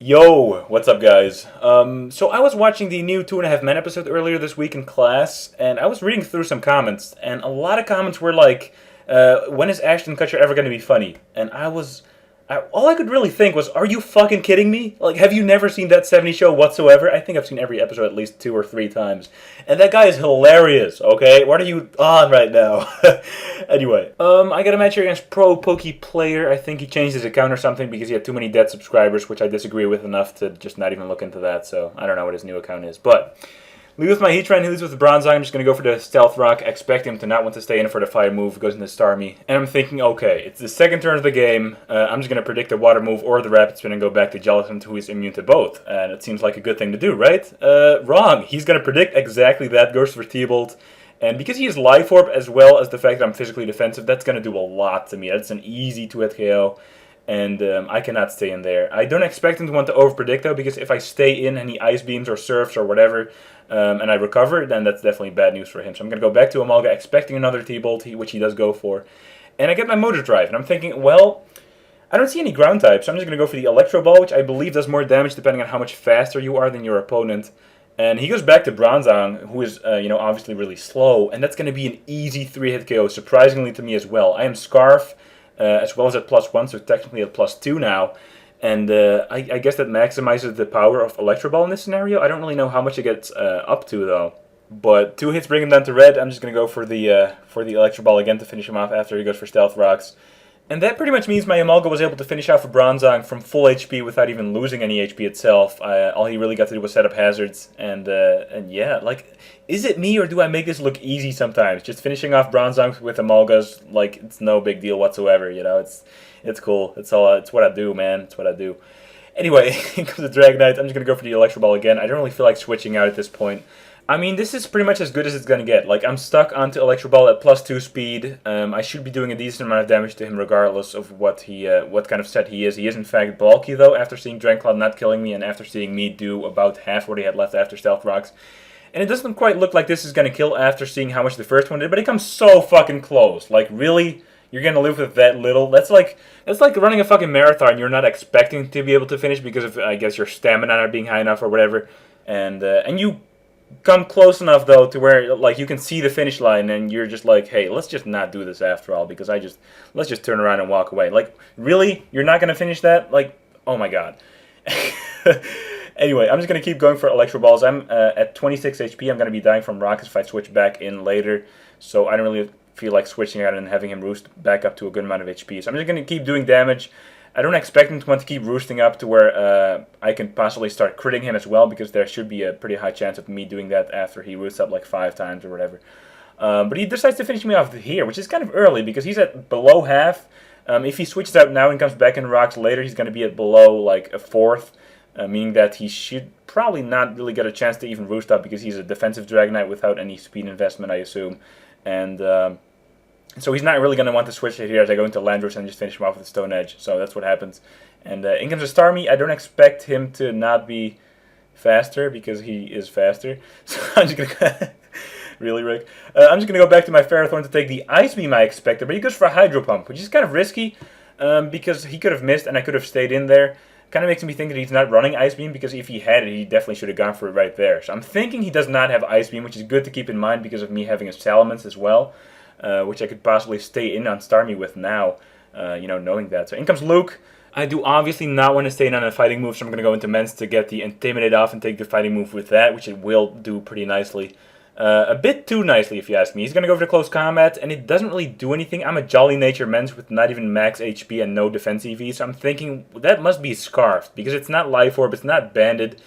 Yo, what's up, guys? So I was watching the new Two and a Half Men episode earlier this week in class, and I was reading through some comments, and a lot of comments were like, "When is Ashton Kutcher ever going to be funny?" And all I could really think was, "Are you fucking kidding me? Like, have you never seen that '70s show whatsoever?" I think I've seen every episode at least two or three times, and that guy is hilarious. Okay, what are you on right now? Anyway, I got a match here against Pro Poke Player. I think he changed his account or something because he had too many dead subscribers, which I disagree with enough to just not even look into that. So I don't know what his new account is, but. Lead with my Heatran, he leads with the Bronze Eye. I'm just going to go for the Stealth Rock, expect him to not want to stay in for the fire move, goes into Starmie. And I'm thinking, okay, it's the second turn of the game. I'm just going to predict the Water move or the Rapid Spin and go back to Jellicent, who is immune to both. And it seems like a good thing to do, right? Wrong. He's going to predict exactly that, goes for T-Bolt. And because he has Life Orb, as well as the fact that I'm physically defensive, that's going to do a lot to me. That's an easy 2-hit KO. And I cannot stay in there. I don't expect him to want to overpredict, though, because if I stay in and he Ice Beams or Surfs or whatever, and I recover, then that's definitely bad news for him. So I'm going to go back to Amalga, expecting another T-Bolt, which he does go for. And I get my Motor Drive, and I'm thinking, well, I don't see any ground types, so I'm just going to go for the Electro Ball, which I believe does more damage depending on how much faster you are than your opponent. And he goes back to Bronzong, who is, obviously really slow, and that's going to be an easy 3-hit KO, surprisingly to me as well. I am Scarf, as well as at +1, so technically at +2 now. And I guess that maximizes the power of Electro Ball in this scenario. I don't really know how much it gets up to, though. But 2 hits bring him down to red. I'm just going to go for the Electro Ball again to finish him off after he goes for Stealth Rocks. And that pretty much means my Amalga was able to finish off a Bronzong from full HP without even losing any HP itself. All he really got to do was set up hazards. And yeah, like, is it me or do I make this look easy sometimes? Just finishing off Bronzongs with Amalgas, like, it's no big deal whatsoever, It's cool. It's what I do, man. It's what I do. Anyway, here comes the Dragonite. I'm just going to go for the Electro Ball again. I don't really feel like switching out at this point. I mean, this is pretty much as good as it's going to get. Like, I'm stuck onto Electro Ball at +2 speed. I should be doing a decent amount of damage to him regardless of what kind of set he is. He is, in fact, bulky, though, after seeing Dragon Claw not killing me and after seeing me do about half what he had left after Stealth Rocks. And it doesn't quite look like this is going to kill after seeing how much the first one did, but it comes so fucking close. Like, really? You're going to live with that little? That's like running a fucking marathon. You're not expecting to be able to finish because of, I guess, your stamina not being high enough or whatever. And you come close enough, though, to where, like, you can see the finish line and you're just like, hey, let's just not do this after all because let's just turn around and walk away. Like, really? You're not going to finish that? Like, oh my god. Anyway, I'm just going to keep going for Electro Balls. I'm at 26 HP. I'm going to be dying from Rockets if I switch back in later. So I don't really feel like switching out and having him roost back up to a good amount of HP. So I'm just going to keep doing damage. I don't expect him to want to keep roosting up to where I can possibly start critting him as well, because there should be a pretty high chance of me doing that after he roosts up like 5 times or whatever. But he decides to finish me off here, which is kind of early because he's at below half. If he switches out now and comes back in rocks later, he's going to be at below like a fourth. Meaning that he should probably not really get a chance to even roost up because he's a defensive Dragonite without any speed investment, I assume. And so he's not really going to want to switch it here as I go into Landorus and just finish him off with a Stone Edge. So that's what happens. And in comes a Starmie. I don't expect him to not be faster because he is faster. So I'm just going to... Really, Rick? I'm just going to go back to my Ferrothorn to take the Ice Beam I expected. But he goes for a Hydro Pump, which is kind of risky because he could have missed and I could have stayed in there. Kind of makes me think that he's not running Ice Beam, because if he had it, he definitely should have gone for it right there. So I'm thinking he does not have Ice Beam, which is good to keep in mind because of me having a Salamence as well, which I could possibly stay in on Starmie with now, knowing that. So in comes Luke. I do obviously not want to stay in on a fighting move, so I'm going to go into Mence to get the Intimidate off and take the fighting move with that, which it will do pretty nicely. A bit too nicely, if you ask me. He's going to go for the Close Combat, and it doesn't really do anything. I'm a Jolly Nature Mence with not even max HP and no defense EV, so I'm thinking that must be Scarfed, because it's not Life Orb, it's not Banded.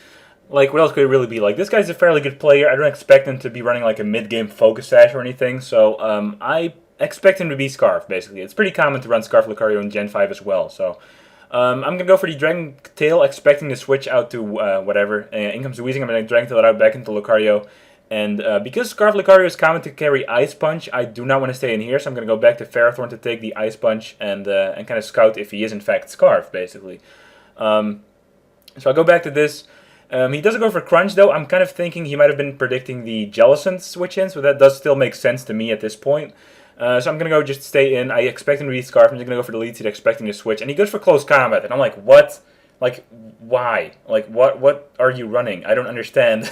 Like, what else could it really be? Like, this guy's a fairly good player. I don't expect him to be running, like, a mid-game Focus Sash or anything, so I expect him to be Scarf, basically. It's pretty common to run Scarf Lucario in Gen 5 as well, so... I'm going to go for the Dragon Tail, expecting to switch out to whatever. In comes Weezing, I'm going to Dragon Tail it out back into Lucario. And because Scarf Lucario is common to carry Ice Punch, I do not want to stay in here, so I'm going to go back to Ferrothorn to take the Ice Punch and kind of scout if he is in fact Scarf, basically. So I'll go back to this. He doesn't go for Crunch, though. I'm kind of thinking he might have been predicting the Jellicent switch in, so that does still make sense to me at this point. So I'm going to go just stay in. I expect him to be Scarf. I'm just going to go for the lead seat, expecting to switch. And he goes for Close Combat, and I'm like, what? Like, why? Like, what are you running? I don't understand.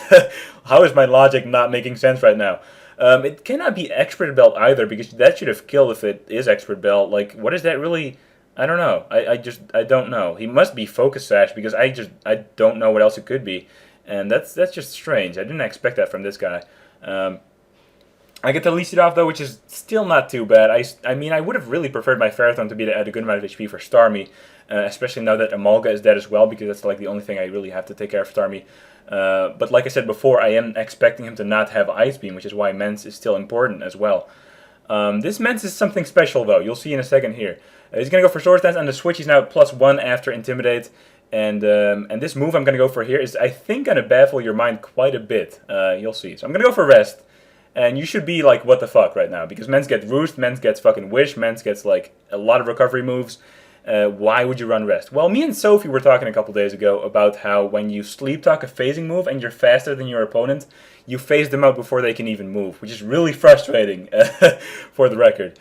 How is my logic not making sense right now? It cannot be expert belt either, because that should have killed if it is expert belt. Like, what is that really? I don't know. I don't know. He must be focus sash, because I don't know what else it could be, and that's just strange. I didn't expect that from this guy. I get to lease it off though, which is still not too bad. I mean, I would have really preferred my Ferrothorn to be at a good amount of HP for Starmie, especially now that Emolga is dead as well, because that's like the only thing I really have to take care of Starmie. But like I said before, I am expecting him to not have Ice Beam, which is why Mence is still important as well. This Mence is something special though. You'll see in a second here. He's gonna go for Swords Dance, and the switch is now +1 after Intimidate. And this move I'm gonna go for here is, I think, gonna baffle your mind quite a bit. You'll see. So I'm gonna go for Rest. And you should be like, what the fuck right now? Because Mence gets Roost, Mence gets fucking Wish, Mence gets like a lot of recovery moves. Why would you run Rest? Well, me and Sophie were talking a couple days ago about how when you Sleep Talk a phasing move and you're faster than your opponent, you phase them out before they can even move, which is really frustrating for the record.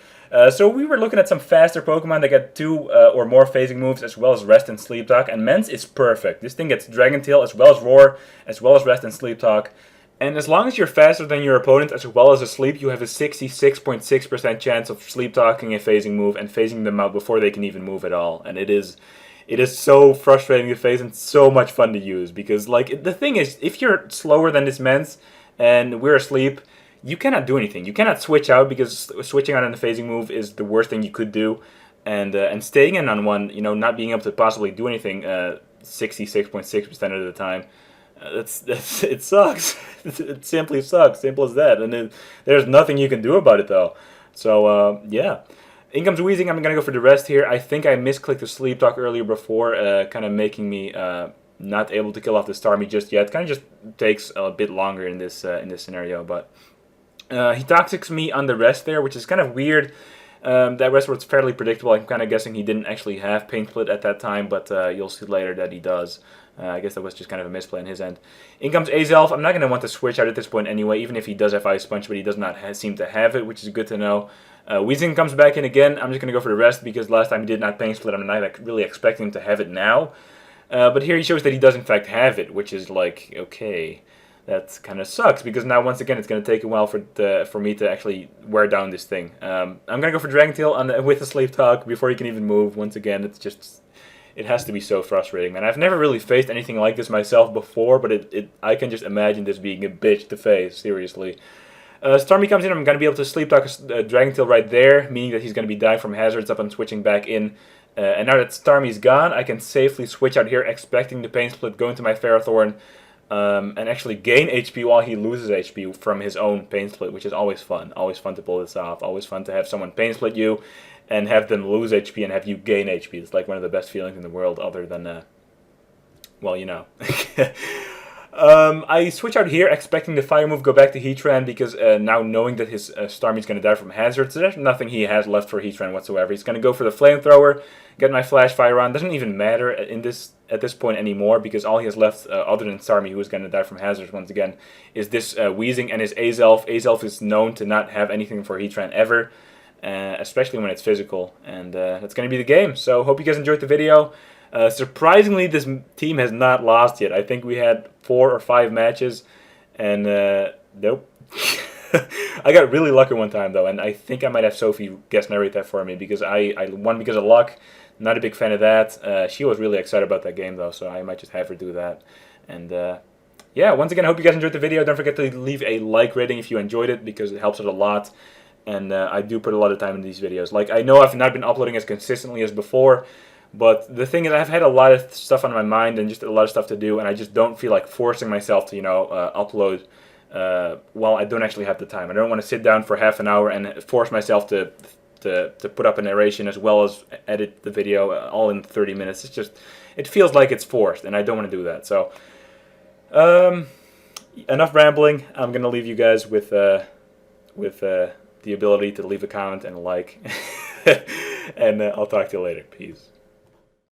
So we were looking at some faster Pokemon that get 2 or more phasing moves, as well as Rest and Sleep Talk, and Mence is perfect. This thing gets Dragon Tail, as well as Roar, as well as Rest and Sleep Talk. And as long as you're faster than your opponent as well as asleep, you have a 66.6% chance of sleep talking a phasing move and phasing them out before they can even move at all. And it is so frustrating to phase and so much fun to use, because like the thing is, if you're slower than this Mence and we're asleep, you cannot do anything. You cannot switch out, because switching out on a phasing move is the worst thing you could do. And staying in on one, you know, not being able to possibly do anything 66.6% of the time. It sucks. It simply sucks. Simple as that. And there's nothing you can do about it though. So yeah. In comes Weezing. I'm gonna go for the Rest here. I think I misclicked the Sleep Talk earlier before, kind of making me not able to kill off the Starmie just yet. Kind of just takes a bit longer in this scenario. But he Toxics me on the Rest there, which is kind of weird. That Rest was fairly predictable. I'm kind of guessing he didn't actually have Pain Split at that time, but you'll see later that he does. I guess that was just kind of a misplay on his end. In comes Azelf. I'm not going to want to switch out at this point anyway, even if he does have Ice Punch, but he does not seem to have it, which is good to know. Weezing comes back in again. I'm just going to go for the Rest, because last time he did not Pain Split. I'm not really expecting him to have it now. But here he shows that he does in fact have it, which is like, okay, that kind of sucks, because now once again it's going to take a while for me to actually wear down this thing. I'm going to go for Dragon Tail with a Sleep Talk before he can even move. Once again, it's just... it has to be so frustrating, man. I've never really faced anything like this myself before, but I can just imagine this being a bitch to face, seriously. Starmie comes in. I'm going to be able to Sleep Talk Dragon Tail right there, meaning that he's going to be dying from hazards up and switching back in. And now that Starmie's gone, I can safely switch out here, expecting the Pain Split, go into my Ferrothorn, and actually gain HP while he loses HP from his own Pain Split, which is always fun. Always fun to pull this off. Always fun to have someone Pain Split you and have them lose HP and have you gain HP. It's like one of the best feelings in the world, other than, well, you know. I switch out here, expecting the Fire move go back to Heatran, because now knowing that his Starmie's going to die from hazards, there's nothing he has left for Heatran whatsoever. He's going to go for the Flamethrower, get my Flash Fire on. Doesn't even matter at this point anymore, because all he has left, other than Starmie, who is going to die from hazards once again, is this Weezing and his Azelf. Azelf is known to not have anything for Heatran ever. Especially when it's physical, and that's going to be the game. So hope you guys enjoyed the video. Surprisingly, this team has not lost yet. I think we had 4 or 5 matches, and nope. I got really lucky one time though, and I think I might have Sophie guest narrate that for me, because I won because of luck. Not a big fan of that. She was really excited about that game though, so I might just have her do that. And yeah, once again, I hope you guys enjoyed the video. Don't forget to leave a like rating if you enjoyed it, because it helps out a lot. And I do put a lot of time in these videos. Like, I know I've not been uploading as consistently as before, but the thing is, I've had a lot of stuff on my mind and just a lot of stuff to do, and I just don't feel like forcing myself to, you know, upload while I don't actually have the time. I don't want to sit down for half an hour and force myself to put up a narration as well as edit the video all in 30 minutes. It's just, it feels like it's forced, and I don't want to do that. So, enough rambling. I'm going to leave you guys with the ability to leave a comment and a like. And I'll talk to you later. Peace.